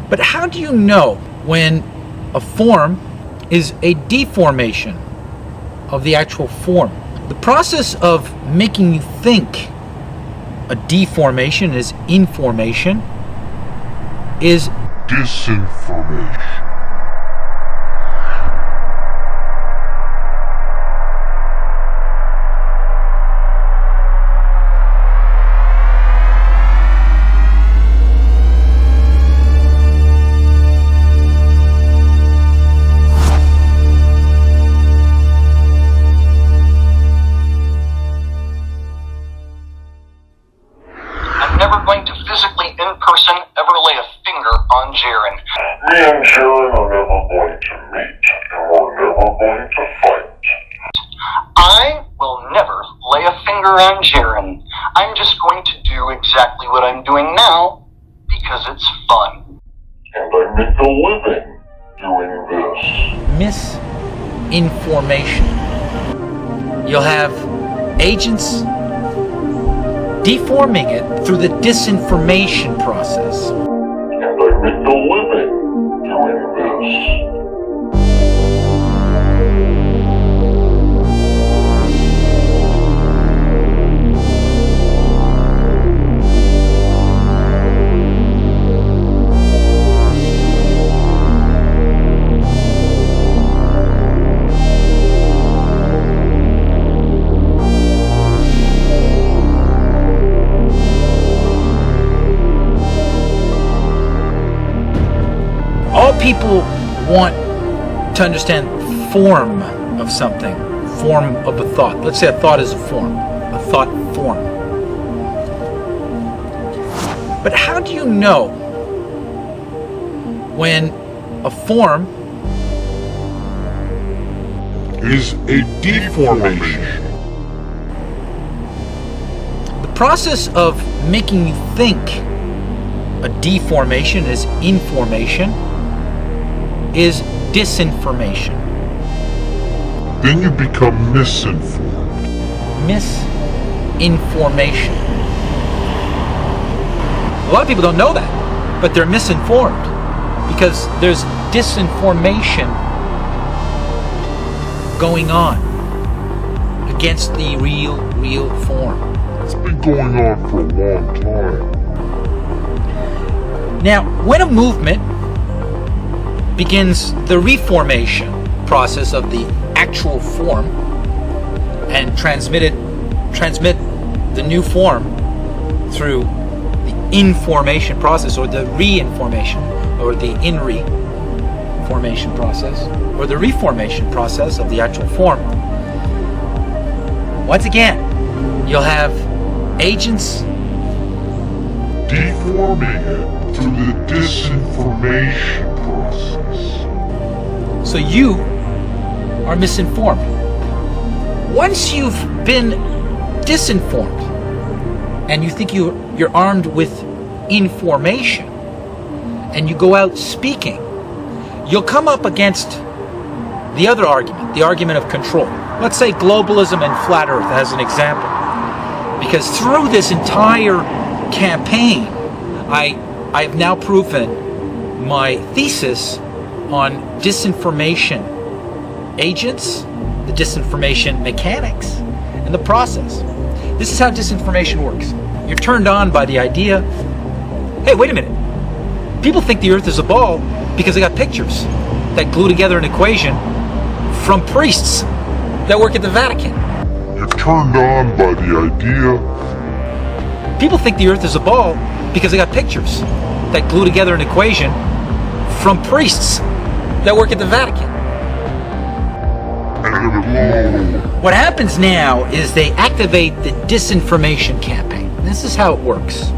But how do you know when a form is a deformation of the actual form? The process of making you think a deformation is information is disinformation. Me and Jaren are never going to meet, and we're never going to fight. I will never lay a finger on Jaren. I'm just going to do exactly what I'm doing now, because it's fun. And I make a living doing this. misinformation. You'll have agents deforming it through the disinformation process. And I make a living doing this. People want to understand form of something, form of a thought. Let's say a thought is a form, a thought form. But how do you know when a form is a deformation? The process of making you think a deformation is information is disinformation. Then you become misinformed. Misinformation. A lot of people don't know that, but they're misinformed because there's disinformation going on against the real form. It's been going on for a long time. Now, when a movement begins the reformation process of the actual form and transmit the new form through the information process or the reinformation or the in-reformation process or the reformation process of the actual form. Once again, you'll have agents deforming it through the disinformation process. So you are misinformed. Once you've been disinformed and you think you're armed with information and you go out speaking, you'll come up against the other argument, the argument of control. Let's say globalism and flat earth as an example. Because through this entire campaign, I've now proven my thesis on disinformation agents, the disinformation mechanics, and the process. This is how disinformation works. You're turned on by the idea, hey, wait a minute. People think the earth is a ball because they got pictures that glue together an equation from priests that work at the Vatican. You're turned on by the idea. People think the earth is a ball because they got pictures that glue together an equation from priests that work at the Vatican. What happens now is they activate the disinformation campaign. This is how it works.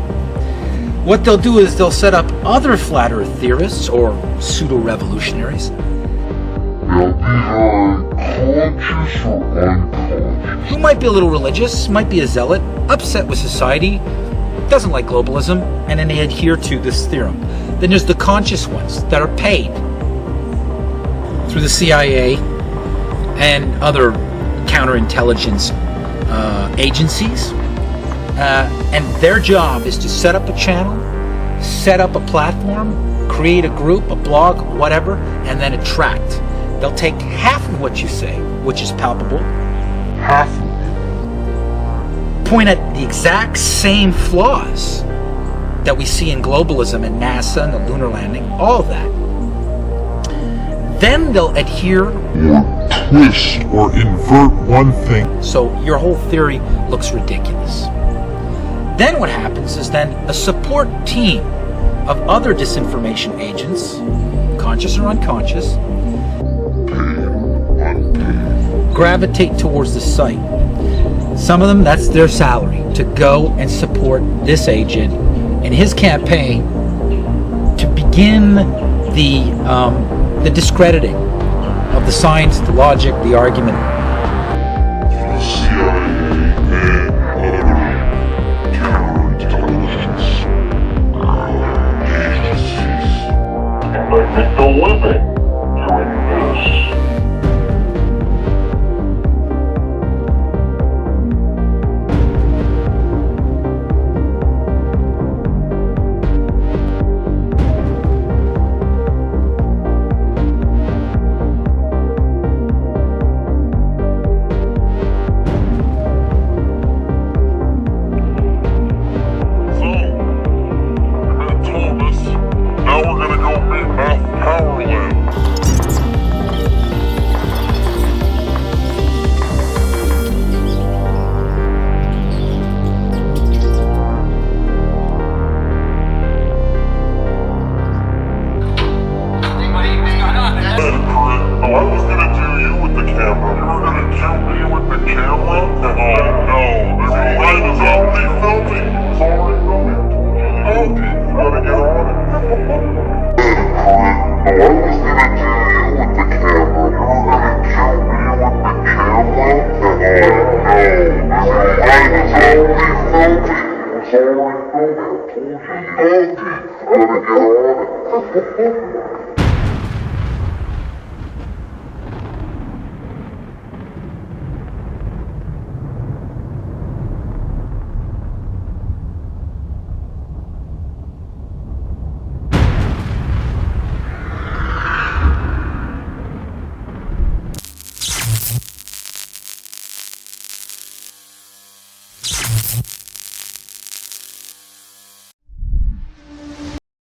What they'll do is they'll set up other flat earth theorists or pseudo-revolutionaries. Now these are conscious or unconscious. Who might be a little religious, might be a zealot, upset with society, doesn't like globalism, and then they adhere to this theorem. Then there's the conscious ones that are paid through the CIA and other counterintelligence agencies. And their job is to set up a channel, set up a platform, create a group, a blog, whatever, and then attract. They'll take half of what you say, which is palpable, half of it, point at the exact same flaws that we see in globalism and NASA and the lunar landing, all of that. Then they'll adhere or twist or invert one thing. so your whole theory looks ridiculous. Then what happens is then a support team of other disinformation agents, conscious or unconscious, gravitate towards the site. Some of them, that's their salary, to go and support this agent in his campaign to begin the discrediting of the science, the logic, the argument. The CIA and other counterintelligence agencies. And I make a living doing this. Now we're gonna go meet Powerland. Oh, I was gonna do you with the camera. You were gonna kill me with the camera? Oh no, this light is already filming. It's already filming. Okay, you gotta get on it. Oh, I was gonna do you with the camera. You were gonna kill me with the camera? Oh no, this light is already filming. It's already filming. I told you. Okay, you gotta get on it.